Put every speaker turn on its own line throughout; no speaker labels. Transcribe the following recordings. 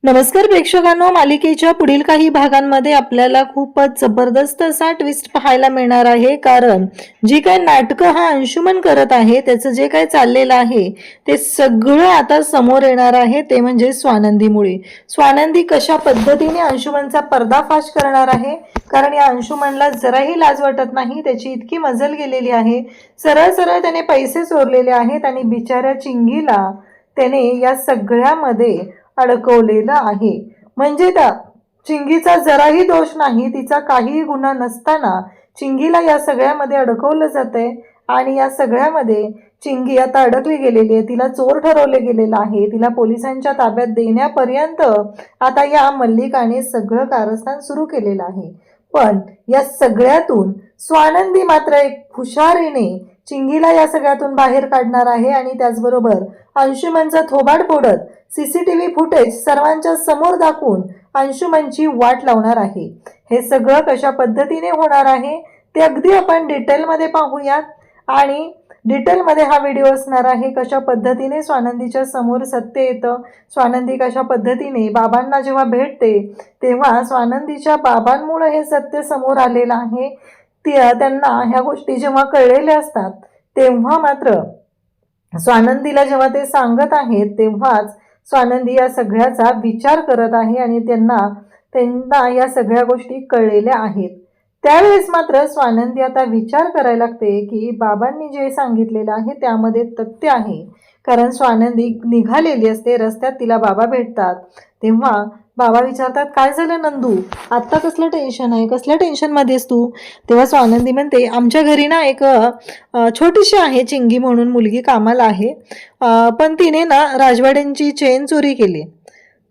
नमस्कार प्रेक्षकांनो, मालिकेच्या पुढील काही भागांमध्ये आपल्याला खूपच जबरदस्त असा ट्विस्ट पाहायला मिळणार आहे. कारण जी काय नाटकं हा अंशुमन करत आहे, त्याचं जे काय चाललेलं आहे ते सगळं आता समोर येणार आहे. ते म्हणजे स्वानंदीमुळे. स्वानंदी कशा पद्धतीने अंशुमनचा पर्दाफाश करणार आहे, कारण या अंशुमनला जराही लाज वाटत नाही. त्याची इतकी मजल गेलेली आहे. सरळ सरळ त्याने पैसे चोरलेले आहेत आणि बिचाऱ्या चिंगीला त्याने या सगळ्यामध्ये अडकवलेलं आहे. म्हणजे त्या चिंगीचा जराही दोष नाही, तिचा काहीही गुन्हा नसताना चिंगीला या सगळ्यामध्ये अडकवलं जातंय. आणि या सगळ्यामध्ये चिंगी आता अडकली गेलेली आहे. तिला चोर ठरवले गेलेलं आहे. तिला पोलिसांच्या ताब्यात देण्यापर्यंत आता या मल्लिकाने सगळं कारस्थान सुरू केलेलं आहे. पण या सगळ्यातून स्वानंदी मात्र एक हुशारीने चिंगीला या सगळ्यातून बाहेर काढणार आहे. आणि त्याचबरोबर अंशुमनचा थोबाड फोडत सीसीटीव्ही फुटेज सर्वांच्या समोर दाखवून अंशुमनची वाट लावणार आहे. हे सगळं कशा पद्धतीने होणार आहे ते अगदी आपण डिटेलमध्ये पाहूयात. आणि डिटेलमध्ये हा व्हिडिओ असणार आहे. कशा पद्धतीने स्वानंदीच्या समोर सत्य येतं, स्वानंदी कशा पद्धतीने बाबांना जेव्हा भेटते तेव्हा स्वानंदीच्या बाबांमुळे हे सत्य समोर आलेलं आहे. त्यांना ह्या गोष्टी जेव्हा कळलेल्या असतात तेव्हा मात्र स्वानंदीला जेव्हा ते सांगत आहेत तेव्हाच स्वानंदी या सगळ्याचा विचार करत आहे आणि त्यांना या सगळ्या गोष्टी कळलेल्या आहेत. त्यावेळेस मात्र स्वानंदी आता विचार करायला लागते की बाबांनी जे सांगितलेलं आहे त्यामध्ये तथ्य आहे. कारण स्वानंदी निघालेली असते, रस्त्यात तिला बाबा भेटतात. तेव्हा बाबा विचारतात, काय झालं नंदू, आत्ता कसलं टेन्शन आहे, कसल्या टेन्शनमध्येस तू? तेव्हा स्वानंदी म्हणते, आमच्या घरी ना एक छोटीशी आहे चिंगी म्हणून मुलगी कामाला आहे, पण तिने ना राजवाड्यांची चेन चोरी केली.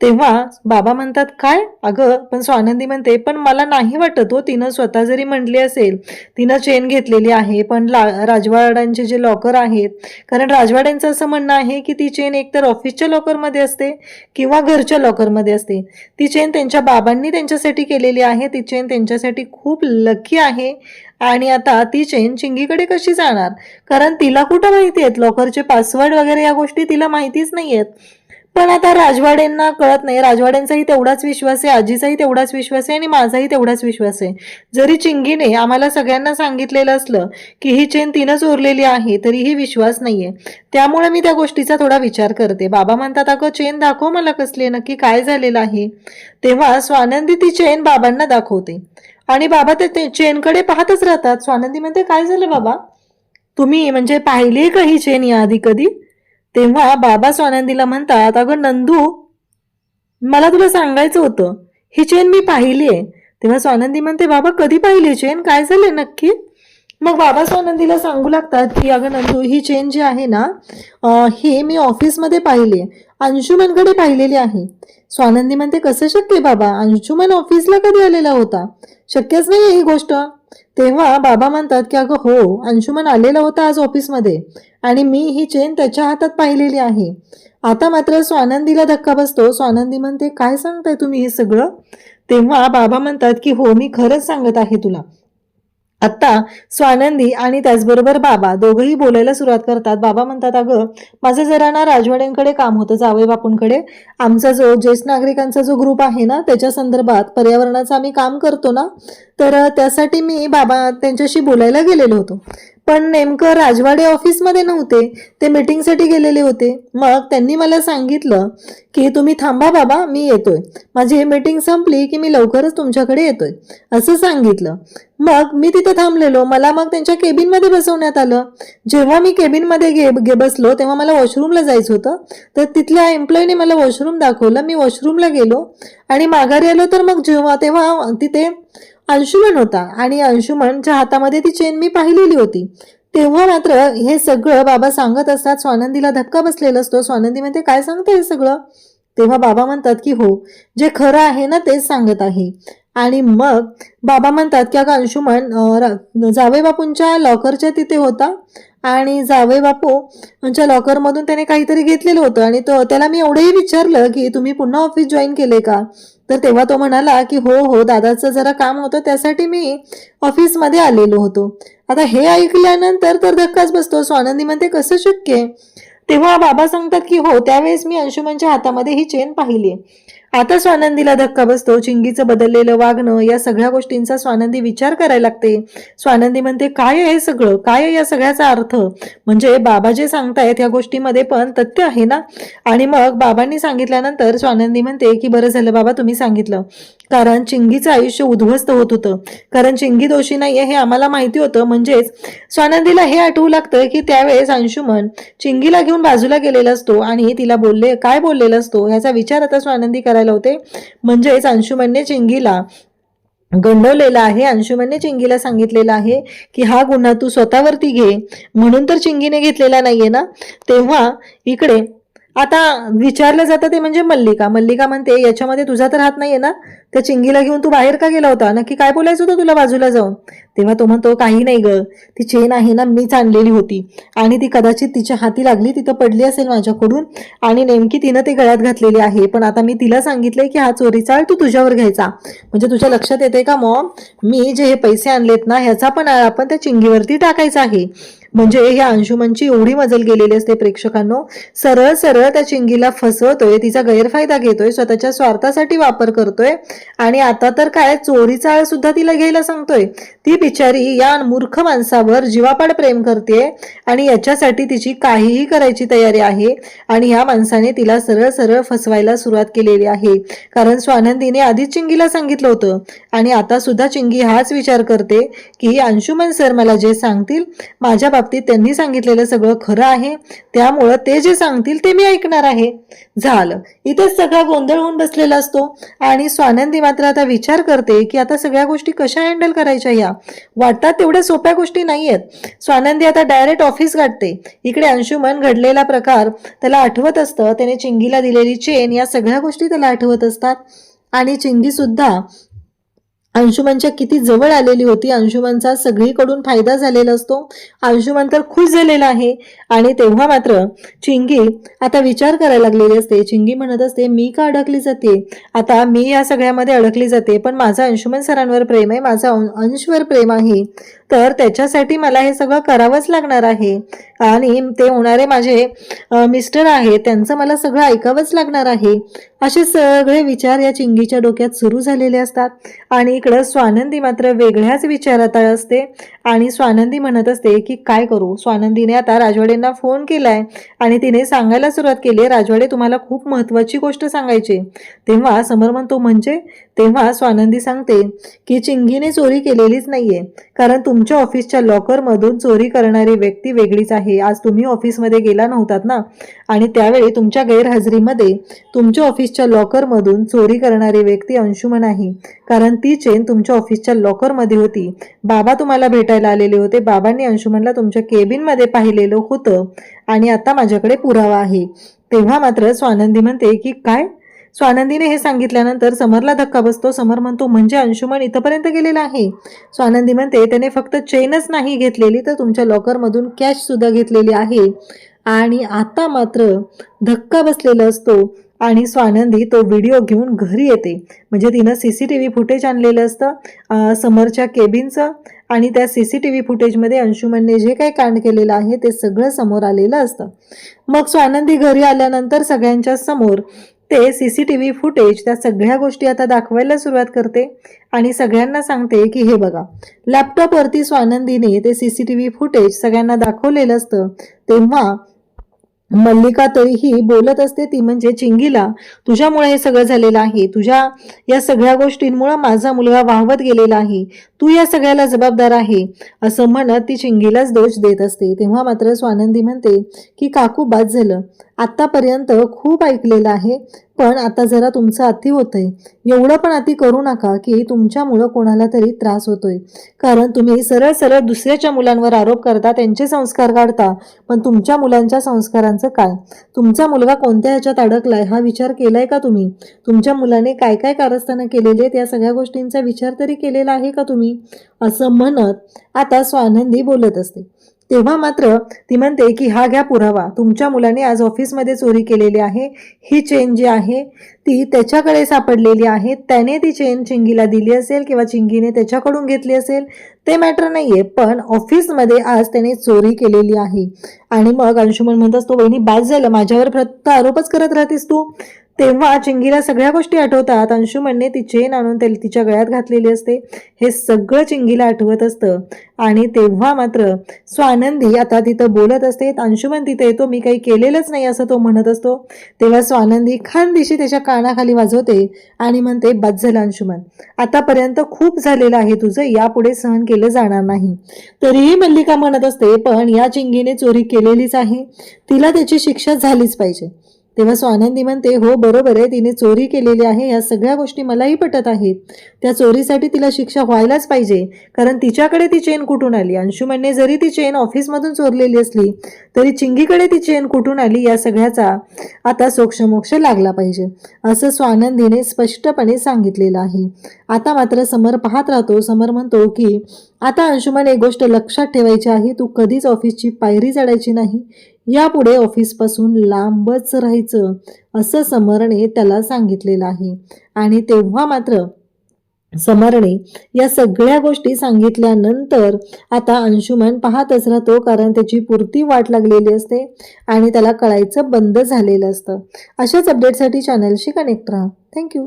तेव्हा बाबा म्हणतात, काय अगं? पण स्वानंदी म्हणते, पण मला नाही वाटत हो, तिनं स्वतः जरी म्हटली असेल तिनं चेन घेतलेली आहे, पण राजवाड्यांचे जे लॉकर आहेत, कारण राजवाड्यांचं असं म्हणणं आहे की ती चेन एकतर ऑफिसच्या लॉकरमध्ये असते किंवा घरच्या लॉकरमध्ये असते. ती चेन त्यांच्या बाबांनी त्यांच्यासाठी केलेली आहे. ती चेन त्यांच्यासाठी खूप लकी आहे. आणि आता ती चेन चिंगीकडे कशी जाणार? कारण तिला कुठं माहिती आहेत लॉकरचे पासवर्ड वगैरे, या गोष्टी तिला माहितीच नाही आहेत. पण आता राजवाड्यांना कळत नाही. राजवाड्यांचाही तेवढाच विश्वास आहे, आजीचाही तेवढाच विश्वास आहे आणि माझाही तेवढाच विश्वास आहे. जरी चिंगीने आम्हाला सगळ्यांना सांगितलेलं असलं की ही चेन तिनं चोरलेली आहे तरीही विश्वास नाहीये. त्यामुळे मी त्या गोष्टीचा थोडा विचार करते. बाबा म्हणतात, अगं चेन दाखव मला, कसली, नक्की काय झालेलं आहे? तेव्हा स्वानंदी ती चेन बाबांना दाखवते आणि बाबा ते चेनकडे पाहतच राहतात. स्वानंदी म्हणते, काय झालं बाबा, तुम्ही म्हणजे पाहिली का ही चेन याआधी कधी? तेव्हा बाबा स्वानंदीला म्हणतात, अगं नंदू, मला तुला सांगायचं होतं, ही चेन मी पाहिली आहे. तेव्हा स्वानंदी म्हणते, बाबा कधी पाहिली चेन, काय झालं नक्की? मग बाबा स्वानंदीला सांगू लागतात की अगं नंदू, ही चेन जी आहे ना, ही मी ऑफिसमध्ये पाहिली, अंशुमनकडे पाहिलेली आहे. स्वानंदी म्हणते, कसं शक्य बाबा, अंशुमन ऑफिसला कधी आलेला होता? शक्यच नाही ही गोष्ट. तेव्हा बाबा म्हणतात की अगं हो, अंशुमन आलेला होता आज ऑफिसमध्ये आणि मी ही चेन त्याच्या हातात पाहिलेली आहे. आता मात्र स्वानंदीला धक्का बसतो. स्वानंदी म्हणते, काय सांगताय तुम्ही हे सगळं? तेव्हा बाबा म्हणतात की हो, मी खरंच सांगत आहे तुला. आता स्वानंदी आणि त्याचबरोबर बाबा दोघंही बोलायला सुरुवात करतात. बाबा म्हणतात, अगं माझं जरा ना राजवाड्यांकडे काम होतं, जावई बापूंकडे. आमचा जो ज्येष्ठ नागरिकांचा जो ग्रुप आहे ना, त्याच्या संदर्भात पर्यावरणाचं आम्ही काम करतो ना, तर त्यासाठी मी बाबा त्यांच्याशी बोलायला गेलेलो होतो. पण नेमकं राजवाडे ऑफिसमध्ये नव्हते, ते मीटिंगसाठी गेलेले होते. मग त्यांनी मला सांगितलं की तुम्ही थांबा बाबा, मी येतोय, माझी मीटिंग संपली की मी लवकरच तुमच्याकडे येतोय, असं सांगितलं. मग मी तिथे थांबलेलो. मला मग त्यांच्या केबिनमध्ये बसवण्यात आलं. जेव्हा मी केबिनमध्ये बसलो तेव्हा मला वॉशरूमला जायचं होतं, तर तिथल्या एम्प्लॉईने मला वॉशरूम दाखवलं. मी वॉशरूमला गेलो आणि माघारी आलो, तर मग तेव्हा तिथे अंशुमन होता आणि अंशुमनच्या हातामध्ये ती चेन मी पाहिलेली होती. तेव्हा मात्र हे सगळं बाबा सांगत असतात. स्वानंदीला धक्का बसलेला असतो. स्वानंदी म्हणते, काय सांगते हे सगळं? तेव्हा बाबा म्हणतात की हो, जे खरं आहे ना तेच सांगत आहे. आणि मग बाबा म्हणतात की अगं अंशुमन जावई बापूंच्या लॉकरच्या तिथे होता आणि जावई बापूंच्या लॉकरमधून त्याने काहीतरी घेतलेलं होतं आणि त्याला मी एवढंही विचारलं की तुम्ही पुन्हा ऑफिस जॉईन केले का? तर तेव्हा तो म्हणाला की हो हो, दादाचं जरा काम होतं त्यासाठी मी ऑफिसमध्ये आलेलो होतो. आता हे ऐकल्यानंतर तर धक्काच बसतो. स्वानंदी म्हणते, कसं शक्य आहे? तेव्हा बाबा सांगतात की हो, त्यावेळेस मी अंशुमनच्या हातामध्ये ही चेन पाहिली. आता स्वानंदीला धक्का बसतो. चिंगीचं बदललेलं वागणं, या सगळ्या गोष्टींचा स्वानंदी विचार करायला लागते. स्वानंदी म्हणते, काय आहे हे सगळं, काय आहे या सगळ्याचा अर्थ? म्हणजे बाबा जे सांगतायत या गोष्टीमध्ये पण तथ्य आहे ना. आणि मग बाबांनी सांगितल्यानंतर स्वानंदी म्हणते की बरं झालं बाबा तुम्ही सांगितलं, कारण चिंगीचं आयुष्य उद्ध्वस्त होत होतं. कारण चिंगी दोषी नाहीये हे आम्हाला माहिती होतं. म्हणजेच स्वानंदीला हे आठवू लागतं की त्यावेळेस अंशुमन चिंगीला घेऊन बाजूला गेलेला असतो आणि तिला काय बोललेला असतो ह्याचा विचार आता स्वानंदी करायला होते. म्हणजेच अंशुमनने चिंगीला गंडवलेला आहे. अंशुमनने चिंगीला सांगितलेलं आहे की हा गुन्हा तू स्वतःवरती घे, म्हणून तर चिंगीने घेतलेला नाहीये ना. तेव्हा इकडे आता विचारलं जातं ते म्हणजे मल्लिका म्हणते, याच्यामध्ये तुझा तर हात नाहीये ना. त्या चिंगीला घेऊन तू बाहेर का गेला होता, नक्की काय बोलायचं होतं तुला बाजूला जाऊन? तेव्हा तो म्हणतो, काही नाही ग, ती चेन आहे ना मीच आणलेली होती आणि ती कदाचित तिच्या हाती लागली, तिथं पडली असेल माझ्याकडून आणि नेमकी तिनं ते गळ्यात घातलेली आहे. पण आता मी तिला सांगितलंय की हा चोरीचा तू तुझ्यावर घ्यायचा. म्हणजे तुझ्या लक्षात येते का मॉम, मी जे हे पैसे आणलेत ना ह्याचा पण आपण त्या चिंगीवरती टाकायचा आहे. म्हणजे ह्या अंशुमनची एवढी मजल गेलेली असते प्रेक्षकांनो. सरळ सरळ त्या चिंगीला फसवतोय, तिचा गैरफायदा घेतोय, स्वतःच्या स्वार्थासाठी वापर करतोय आणि आता तर काय चोरीचा आळ सुद्धा तिला घ्यायला सांगतोय. ती बिचारी या मूर्ख माणसावर जीवापाड प्रेम करते आणि याच्यासाठी तिची काहीही करायची तयारी आहे. आणि ह्या माणसाने तिला सरळ सरळ फसवायला सुरुवात केलेली आहे. कारण स्वानंदीने आधीच चिंगीला सांगितलं होतं आणि आता सुद्धा चिंगी हाच विचार करते की अंशुमन सर मला जे सांगतील, माझ्या बाबतीत त्यांनी सांगितलेलं सगळं खरं आहे, त्यामुळं ते जे सांगतील ते मी ऐकणार आहे. झालं, इथेच सगळा गोंधळ होऊन बसलेला असतो आणि स्वानंदी मात्र आता विचार करते की आता सगळ्या गोष्टी कशा हँडल करायच्या. या वाटतात तेवढ्या सोप्या गोष्टी नाहीयेत. स्वानंदी आता डायरेक्ट ऑफिस गाठते. इकडे अंशुमन घडलेला प्रकार त्याला आठवत असतं, त्याने चिंगीला दिलेली चेन, या सगळ्या गोष्टी त्याला आठवत असतात आणि चिंगी सुद्धा अंशुमनच्या किती जवळ आलेली होती. अंशुमनचा सगळीकडून फायदा झालेला असतो. अंशुमन तर खुश झालेला आहे. आणि तेव्हा मात्र चिंगी आता विचार करायला लागलेली असते. चिंगी म्हणत असते, मी का अडकली जाते, आता मी या सगळ्यामध्ये अडकली जाते, पण माझं अंशुमन सरांवर प्रेम आहे, माझं अंशवर प्रेम आहे, तर त्याच्यासाठी मला हे सगळं करावंच लागणार आहे आणि ते होणारे माझे मिस्टर आहे, त्यांचं मला सगळं ऐकावंच लागणार आहे. असे सगळे विचार या चिंगीच्या डोक्यात सुरू झालेले असतात. आणि इकडं स्वानंदी मात्र वेगळ्याच विचारात असते आणि स्वानंदी म्हणत असते की काय करू. स्वानंदीने आता राजवाडेंना फोन केलाय आणि तिने सांगायला सुरुवात केली, राजवाडे तुम्हाला खूप महत्वाची गोष्ट सांगायची. तेव्हा समर म्हणतो म्हणजे? तेव्हा स्वानंदी सांगते की चिंगीने चोरी केलेलीच नाहीये, कारण तुमच्या ऑफिसच्या लॉकर मधून चोरी करणारी व्यक्ती वेगळीच आहे. आज तुम्ही ऑफिसमध्ये गेला नव्हतात ना, आणि त्यावेळी तुमच्या गैरहजेरीमध्ये तुमच्या ऑफिसच्या लॉकर मधून चोरी करणारी व्यक्ती अंशुमन आहे, कारण ती चेन तुमच्या ऑफिसच्या लॉकर मध्ये होती. बाबा तुम्हाला भेटायला आलेले होते, बाबांनी अंशुमनला तुमच्या केबिन मध्ये पाहिलेलं होतं आणि आता माझ्याकडे पुरावा आहे. तेव्हा मात्र स्वानंदी म्हणते की काय. स्वानंदीने हे सांगितल्यानंतर समरला धक्का बसतो. समर म्हणतो म्हणजे अंशुमन इथपर्यंत गेलेला आहे. स्वानंदी म्हणते त्याने फक्त चेनच नाही घेतलेली, तर तुमच्या लॉकर मधून कॅश सुद्धा घेतलेली आहे. आणि आता मात्र धक्का बसलेला असतो आणि स्वानंदी तो व्हिडिओ घेऊन घरी येते. म्हणजे तिनं CCTV फुटेज आणलेलं असतं समरच्या केबिनचं आणि त्या CCTV फुटेजमध्ये अंशुमनने जे काही कांड केलेलं आहे ते सगळं समोर आलेलं असतं. मग स्वानंदी घरी आल्यानंतर सगळ्यांच्या समोर ते CCTV फुटेज, त्या सगळ्या गोष्टी आता दाखवायला सुरुवात करते आणि सगळ्यांना सांगते की हे बघा, लॅपटॉपवरती स्वानंदीने ते CCTV फुटेज सगळ्यांना दाखवलेलं असतं. तेव्हा मल्लिका तरीही बोलत असते, ती म्हणजे चिंगीला, तुझ्यामुळे हे सगळं झालेलं आहे, तुझ्या या सगळ्या गोष्टींमुळे माझा मुलगा वाहवत गेलेला आहे, तू या सगळ्याला जबाबदार आहे असं म्हणत ती चिंगीलाच दोष देत असते. तेव्हा मात्र स्वानंदी म्हणते की काकू बाद झालं, आतापर्यंत खूप ऐकलेलं आहे, पण आता जरा तुमचं अति होतंय. एवढं पण अति करू नका की तुमच्यामुळं कोणाला तरी त्रास होतोय. कारण तुम्ही सरळ सरळ दुसऱ्याच्या मुलांवर आरोप करता, त्यांचे संस्कार काढता, पण तुमच्या मुलांच्या संस्कारांचं काय? तुमचा मुलगा कोणत्या ह्याच्यात अडकलाय हा विचार केलाय का तुम्ही? तुमच्या मुलाने काय काय कारस्थानं केलेली आहेत या सगळ्या गोष्टींचा विचार तरी केलेला आहे का तुम्ही? असं म्हणत आता स्वानंदी बोलत असते. तेव्हा मात्र ती म्हणते की हा घ्या पुरावा, तुमच्या मुलाने आज ऑफिसमध्ये चोरी केलेली आहे, ही चेन जी आहे ती त्याच्याकडे सापडलेली आहे, त्याने ती चेन चिंगीला दिली असेल किंवा चिंगीने त्याच्याकडून घेतली असेल ते मॅटर नाहीये, पण ऑफिसमध्ये आज त्याने चोरी केलेली आहे. आणि मग अंशुमन म्हणत असतो, वहिनी बास झालं, माझ्यावर फक्त आरोपच करत राहतेस तू. तेव्हा चिंगीला सगळ्या गोष्टी आठवतात. अंशुमनने ती चेन आणून तिच्या गळ्यात घातलेली असते, हे सगळं चिंगीला आठवत असतं. आणि तेव्हा मात्र स्वानंदी आता तिथं बोलत असते, अंशुमन तिथे येतो, मी काही केलेलंच नाही असं तो म्हणत असतो. तेव्हा स्वानंदी खानदिशी त्याच्या कानाखाली वाजवते आणि म्हणते, बस झालं अंशुमन, आतापर्यंत खूप झालेलं आहे तुझं, यापुढे सहन केलं जाणार नाही. तरीही मल्लिका म्हणत असते, पण या चिंगीने चोरी केलेलीच आहे, तिला त्याची शिक्षा झालीच पाहिजे. तेव्हा स्वानंदी म्हणते, हो बरोबर आहे, तिने चोरी केलेली आहे, या सगळ्या गोष्टी मलाही पटत आहेत, त्या चोरीसाठी तिला शिक्षा व्हायलाच पाहिजे, कारण तिच्याकडे ती चेन कुठून आली. अंशुमनने जरी ती चेन ऑफिसमधून चोरलेली असली तरी चिंगीकडे ती चेन कुठून आली या सगळ्याचा आता सोक्षमोक्ष लागला पाहिजे, असं स्वानंदीने स्पष्टपणे सांगितलेलं आहे. आता मात्र समर पाहत राहतो. समर म्हणतो की आता अंशुमन एक गोष्ट लक्षात ठेवायची आहे, तू कधीच ऑफिसची पायरी चढायची नाही, यापुढे ऑफिसपासून लांबच राहायचं, असं समरने त्याला सांगितलेलं आहे. आणि तेव्हा मात्र समरने या सगळ्या गोष्टी सांगितल्यानंतर आता अंशुमन पाहतच राहतो, कारण त्याची पुरती वाट लागलेली असते आणि त्याला कळायचं बंद झालेलं असतं. अशाच अपडेटसाठी चॅनलशी कनेक्ट राहा. थँक्यू.